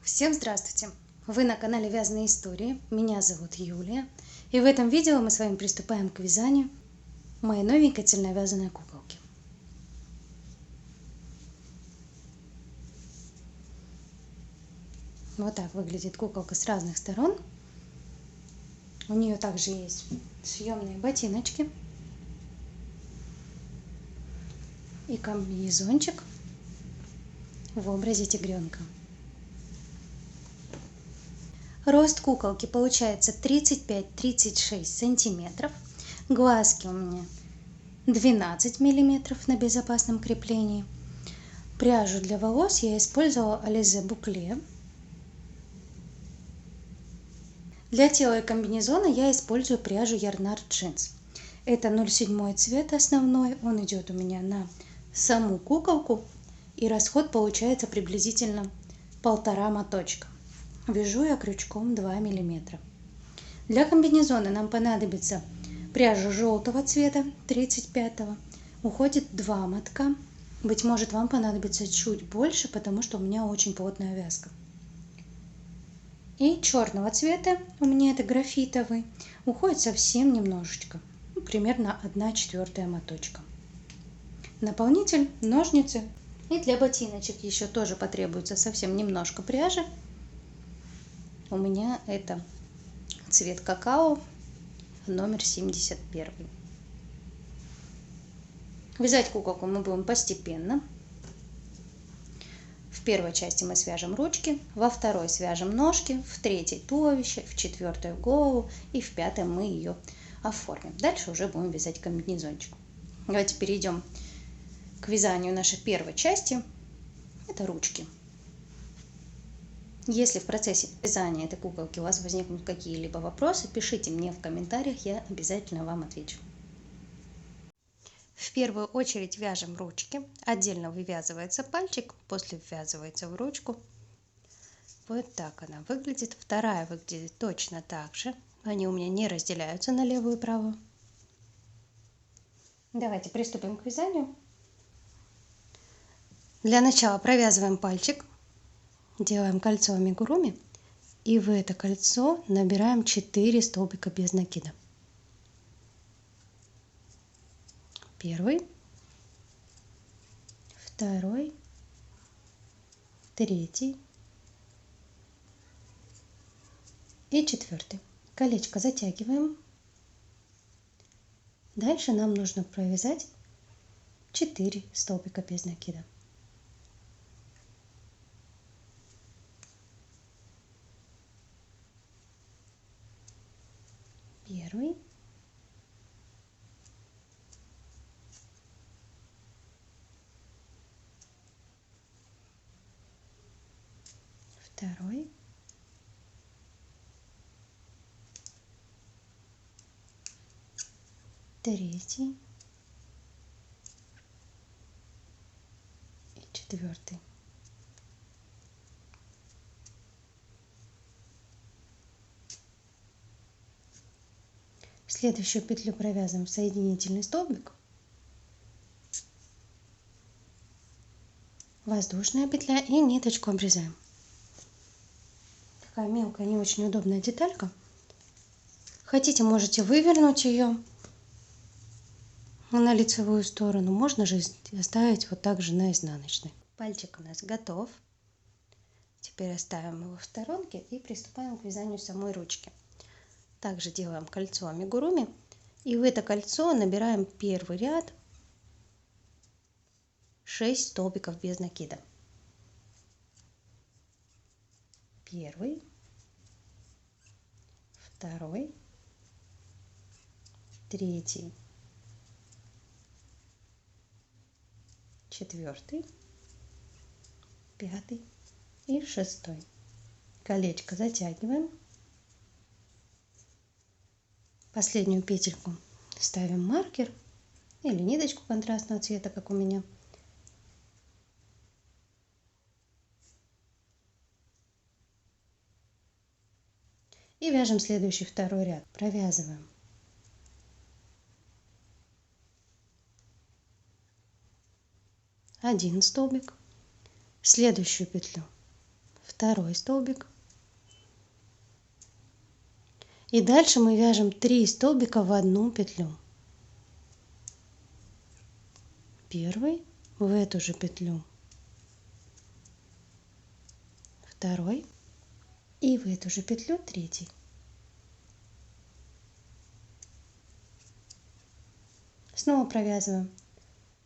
Всем здравствуйте! Вы на канале Вязаные истории. Меня зовут Юлия. И в этом видео мы с вами приступаем к вязанию моей новенькой цельновязаной куколки. Вот так выглядит куколка с разных сторон. У нее также есть съемные ботиночки и комбинезончик в образе тигренка. Рост куколки получается 35-36 сантиметров. Глазки у меня 12 миллиметров на безопасном креплении. Пряжу для волос я использовала Alize Boucle. Для тела и комбинезона я использую пряжу Yarnart Jeans. Это 0,7 цвет основной. Он идет у меня на саму куколку. И расход получается приблизительно 1,5 моточка. Вяжу я крючком 2 мм. Для комбинезона нам понадобится пряжа желтого цвета 35-го. Уходит 2 мотка. Быть может, вам понадобится чуть больше, потому что у меня очень плотная вязка. И черного цвета, у меня это графитовый, уходит совсем немножечко. Примерно 1/4 моточка. Наполнитель, ножницы. И для ботиночек еще тоже потребуется совсем немножко пряжи. У меня это цвет какао, номер 71. Вязать куколку мы будем постепенно. В первой части мы свяжем ручки, во второй свяжем ножки, в третьей туловище, в четвертой голову и в пятой мы ее оформим. Дальше уже будем вязать комбинезончик. Давайте перейдем к вязанию нашей первой части. Это ручки. Если в процессе вязания этой куколки у вас возникнут какие-либо вопросы, пишите мне в комментариях, я обязательно вам отвечу. В первую очередь вяжем ручки. Отдельно вывязывается пальчик, после ввязывается в ручку. Вот так она выглядит. Вторая выглядит точно так же. Они у меня не разделяются на левую и правую. Давайте приступим к вязанию. Для начала провязываем пальчик. Делаем кольцо амигуруми и в это кольцо набираем 4 столбика без накида. Первый, второй, третий и четвертый. Колечко затягиваем. Дальше нам нужно провязать 4 столбика без накида. Первый, второй, третий и четвертый. Следующую петлю провязываем в соединительный столбик, воздушная петля и ниточку обрезаем. Такая мелкая, не очень удобная деталька. Хотите, можете вывернуть ее на лицевую сторону, можно же оставить вот так же на изнаночной. Пальчик у нас готов. Теперь оставим его в сторонке и приступаем к вязанию самой ручки. Также делаем кольцо амигуруми и в это кольцо набираем первый ряд 6 столбиков без накида. Первый, второй, третий, четвертый, пятый и шестой. Колечко затягиваем. Последнюю петельку ставим маркер или ниточку контрастного цвета, как у меня. И вяжем следующий второй ряд. Провязываем один столбик, следующую петлю второй столбик. И дальше мы вяжем 3 столбика в одну петлю. Первый в эту же петлю, второй и в эту же петлю третий. Снова провязываем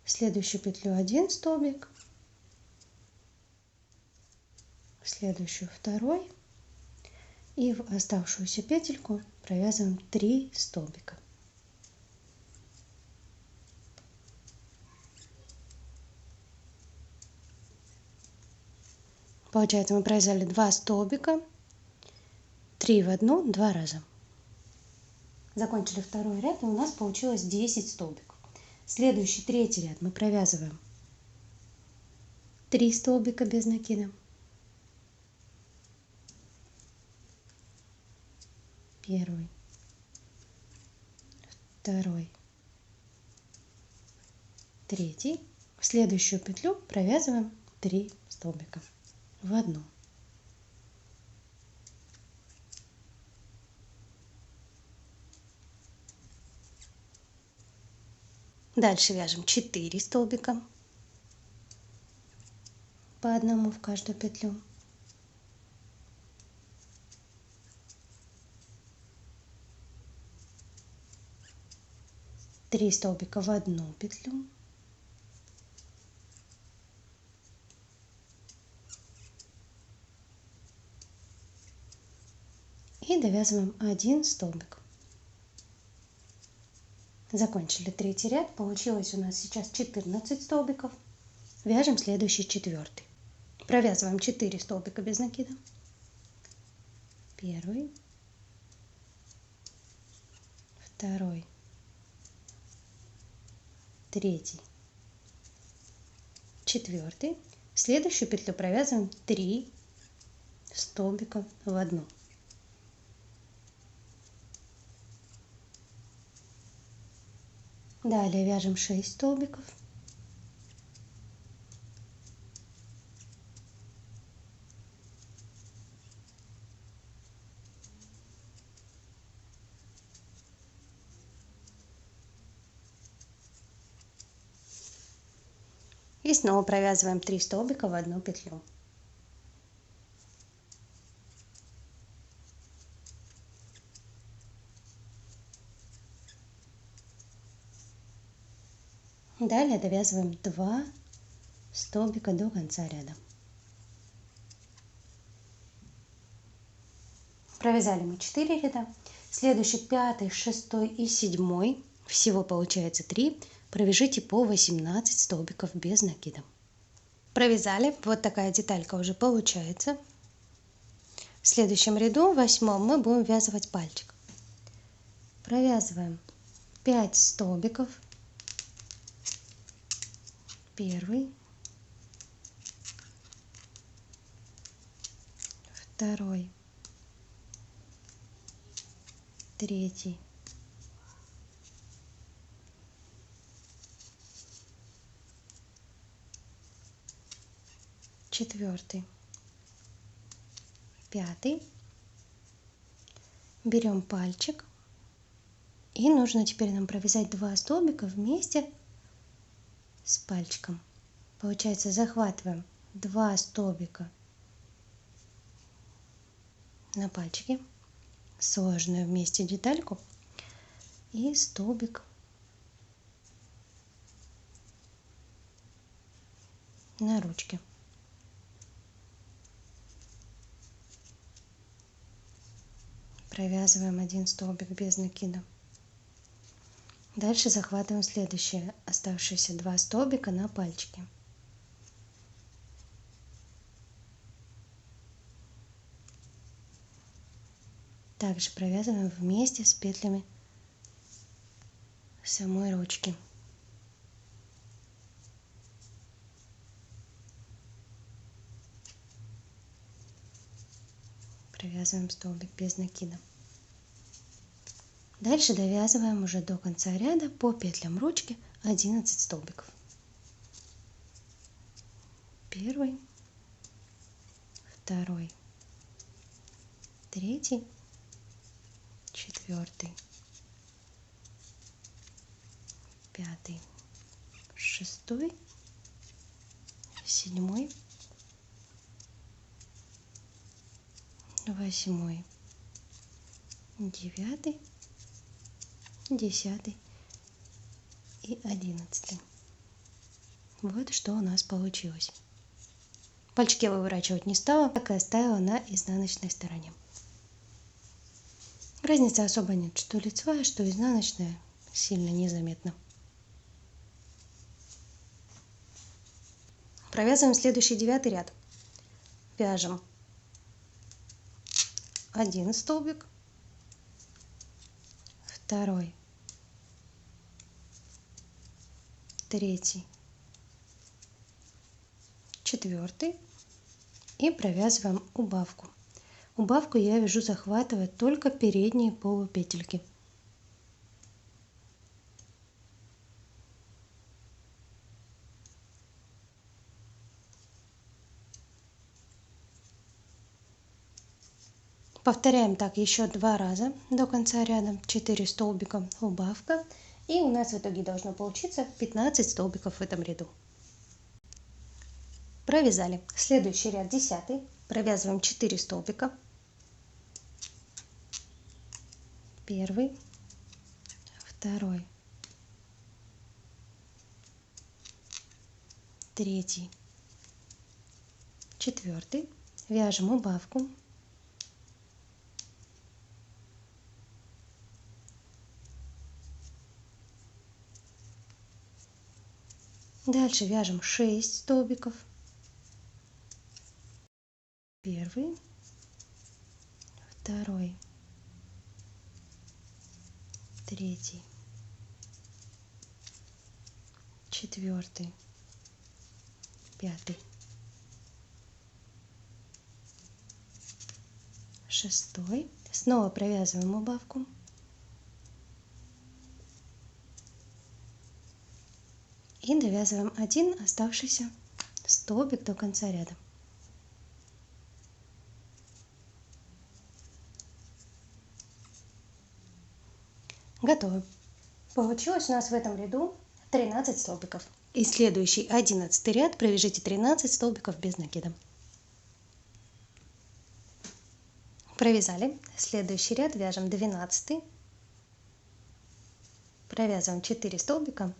в следующую петлю 1 столбик, в следующую второй и в оставшуюся петельку провязываем 3 столбика. Получается, мы провязали 2 столбика, 3 в одну, 2 раза. Закончили второй ряд, и у нас получилось 10 столбиков. Следующий, третий ряд мы провязываем 3 столбика без накида. Первый, второй, третий. В следующую петлю провязываем 3 столбика в одну. Дальше вяжем 4 столбика по одному в каждую петлю. Три столбика в одну петлю. И довязываем 1 столбик. Закончили третий ряд. Получилось у нас сейчас 14 столбиков. Вяжем следующий, четвертый. Провязываем 4 столбика без накида. Первый, второй, третий, четвертый. В следующую петлю провязываем 3 столбика в одну. Далее вяжем 6 столбиков. И снова провязываем 3 столбика в одну петлю. Далее довязываем 2 столбика до конца ряда. Провязали мы 4 ряда. Следующий 5, 6 и 7, всего получается 3. Провяжите по 18 столбиков без накида. Провязали, вот такая деталька уже получается. В следующем ряду, 8, мы будем ввязывать пальчик. Провязываем 5 столбиков. Первый, второй, третий, четвертый, пятый. Берем пальчик, и нужно теперь нам провязать 2 столбика вместе с пальчиком. Получается, захватываем 2 столбика на пальчике, сложную вместе детальку, и столбик на ручке. Провязываем 1 столбик без накида. Дальше захватываем следующие оставшиеся 2 столбика на пальчике. Также провязываем вместе с петлями самой ручки. Провязываем столбик без накида. Дальше довязываем уже до конца ряда по петлям ручки 11 столбиков. Первый, второй, третий, четвертый, пятый, шестой, седьмой, восьмой, девятый, десятый и 11. Вот что у нас получилось. Пальчики я выворачивать не стала, так и оставила на изнаночной стороне. Разницы особо нет, что лицевая, что изнаночная, сильно незаметно. Провязываем следующий 9 ряд. Вяжем 1 столбик, второй, третий, четвертый и провязываем убавку. Убавку я вяжу, захватывая только передние полупетельки. Повторяем так еще 2 раза до конца ряда. 4 столбика убавка. И у нас в итоге должно получиться 15 столбиков в этом ряду. Провязали. Следующий ряд 10. Провязываем 4 столбика. Первый, второй, третий, четвертый. Вяжем убавку. Дальше вяжем 6 столбиков. Первый, второй, третий, четвертый, пятый, шестой. Снова провязываем убавку. И довязываем один оставшийся столбик до конца ряда. Готово. Получилось у нас в этом ряду 13 столбиков. И следующий 11 ряд провяжите 13 столбиков без накида. Провязали. Следующий ряд вяжем 12. Провязываем 4 столбика.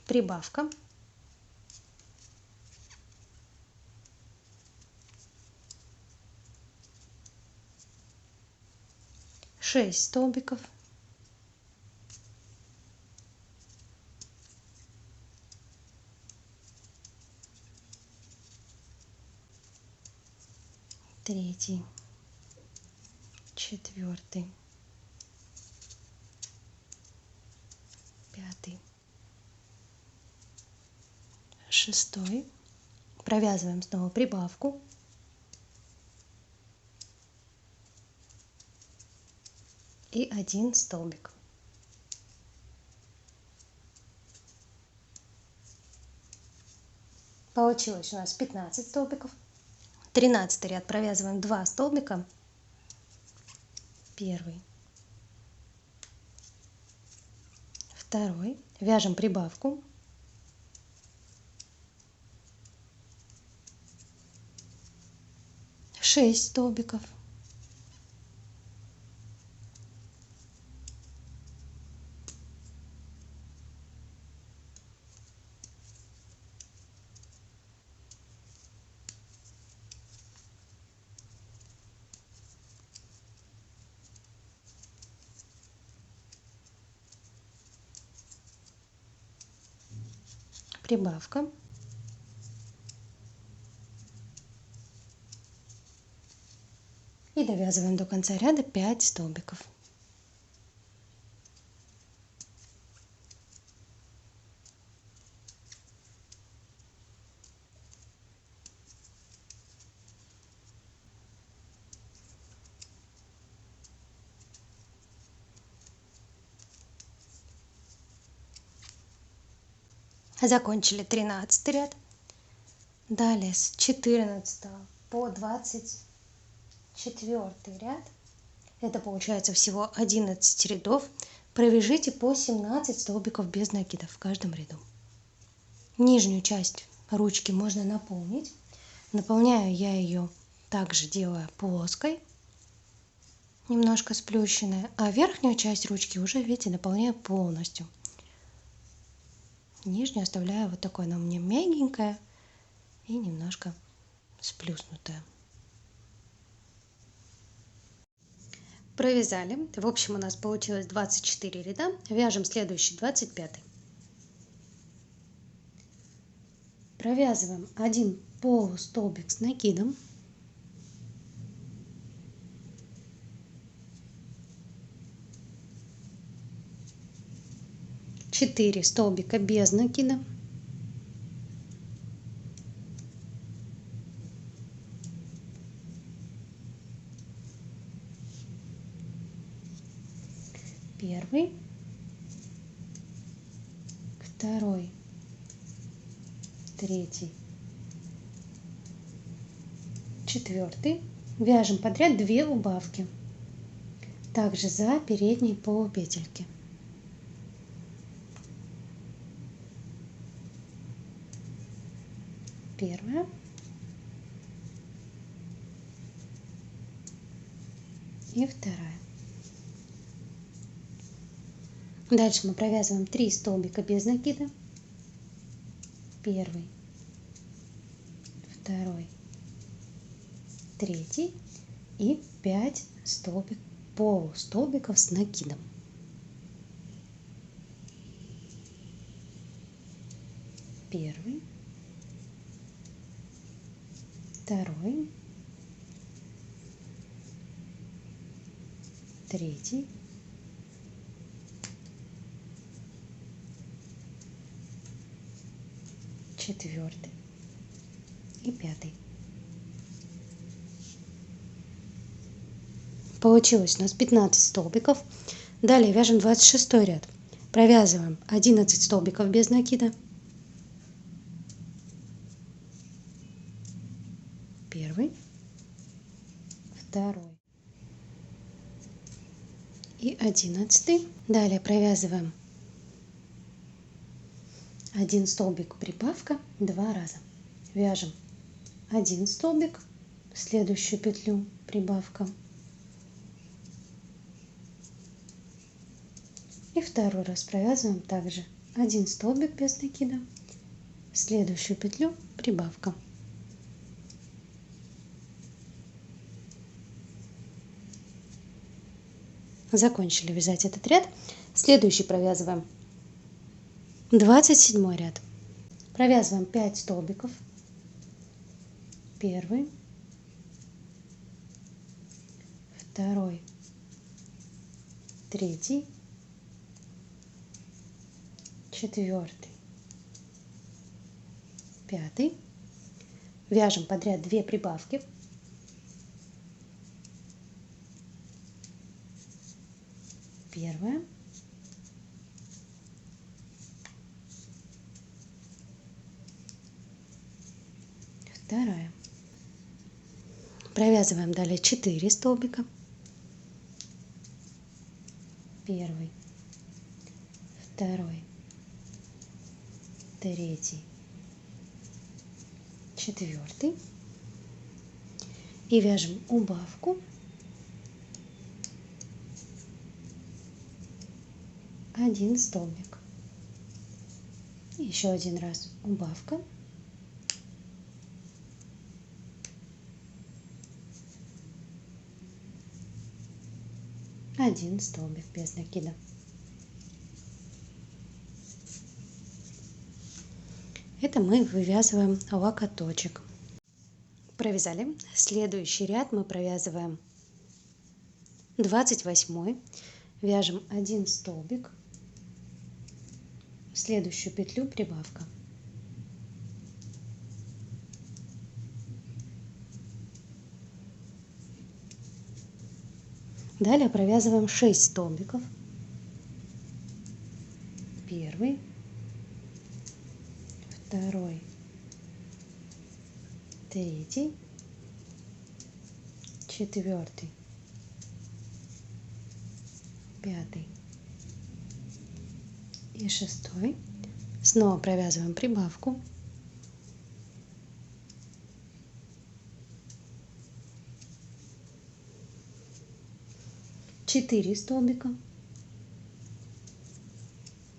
Прибавка. Шесть столбиков. Третий, четвертый, пятый, шестой. Провязываем снова прибавку. И один столбик. Получилось у нас 15 столбиков. 13 ряд провязываем 2 столбика. Первый, второй. Вяжем прибавку. Шесть столбиков. Прибавка. И довязываем до конца ряда 5 столбиков. Закончили 13 ряд. Далее с 14 по 24 ряд, это получается всего 11 рядов, провяжите по 17 столбиков без накидов в каждом ряду. Нижнюю часть ручки можно наполнить. Наполняю я ее также делая плоской, немножко сплющенной, а верхнюю часть ручки уже, видите, наполняю полностью. Нижнюю оставляю вот такой, она у меня мягенькая и немножко сплюснутая. Провязали. В общем, у нас получилось 24 ряда. Вяжем следующий 25. Провязываем один полустолбик с накидом. Четыре столбика без накида. Первый, второй, третий, четвертый. Вяжем подряд 2 убавки, также за передние полупетельки. Первая, и вторая. Дальше мы провязываем 3 столбика без накида. Первый, второй, третий и 5 полустолбиков с накидом. Первый, второй, третий, четвертый и пятый. Получилось у нас 15 столбиков. Далее вяжем 26 ряд. Провязываем 11 столбиков без накида. Первый, второй и 11. Далее провязываем 1 столбик прибавка 2 раза. Вяжем 1 столбик, в следующую петлю прибавка и второй раз провязываем также 1 столбик без накида, в следующую петлю прибавка. Закончили вязать этот ряд. Следующий провязываем 27 ряд. Провязываем 5 столбиков. Первый, второй, третий, четвертый, пятый. Вяжем подряд 2 прибавки. Первая, вторая. Провязываем далее 4 столбика. Первый, второй, третий, четвертый. И вяжем убавку. 1 столбик. И еще 1 раз убавка. Один столбик без накида. Это мы вывязываем локоточек. Провязали. Следующий ряд мы провязываем 28. Вяжем 1 столбик, в следующую петлю прибавка. Далее провязываем 6 столбиков. Первый, второй, третий, четвертый, пятый и шестой. Снова провязываем прибавку. Четыре столбика.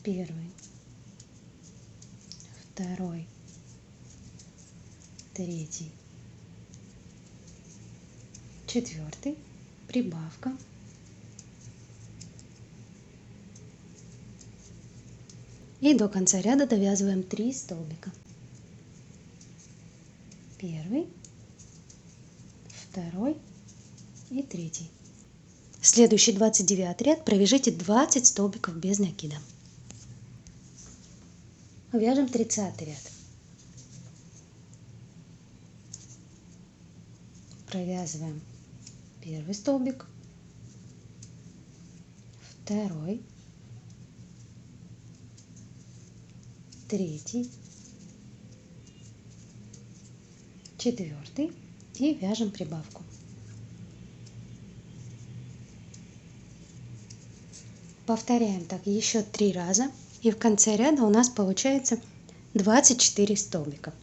Первый, второй, третий, четвертый, прибавка. И до конца ряда довязываем 3 столбика. Первый, второй и третий. Следующий 29 ряд провяжите 20 столбиков без накида. Вяжем 30 ряд. Провязываем первый столбик, второй, третий, четвертый и вяжем прибавку. Повторяем так еще 3 раза, и в конце ряда у нас получается 24 столбика.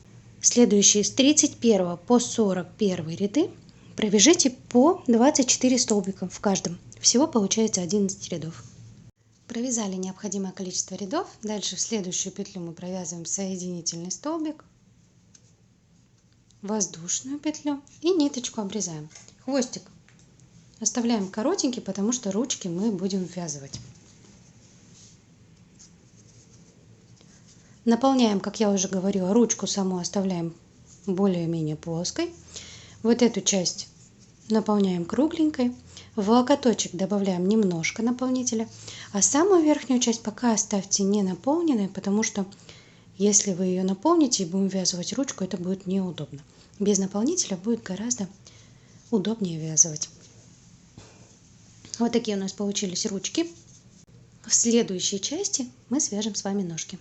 Следующие с 31 по 41 ряды провяжите по 24 столбика в каждом. Всего получается 11 рядов. Провязали необходимое количество рядов. Дальше в следующую петлю мы провязываем соединительный столбик, воздушную петлю и ниточку обрезаем. Хвостик оставляем коротенький, потому что ручки мы будем ввязывать. Наполняем, как я уже говорила, ручку саму оставляем более-менее плоской. Вот эту часть наполняем кругленькой. В локоточек добавляем немножко наполнителя. А самую верхнюю часть пока оставьте не наполненной, потому что если вы ее наполните и будем ввязывать ручку, это будет неудобно. Без наполнителя будет гораздо удобнее ввязывать. Вот такие у нас получились ручки. В следующей части мы свяжем с вами ножки.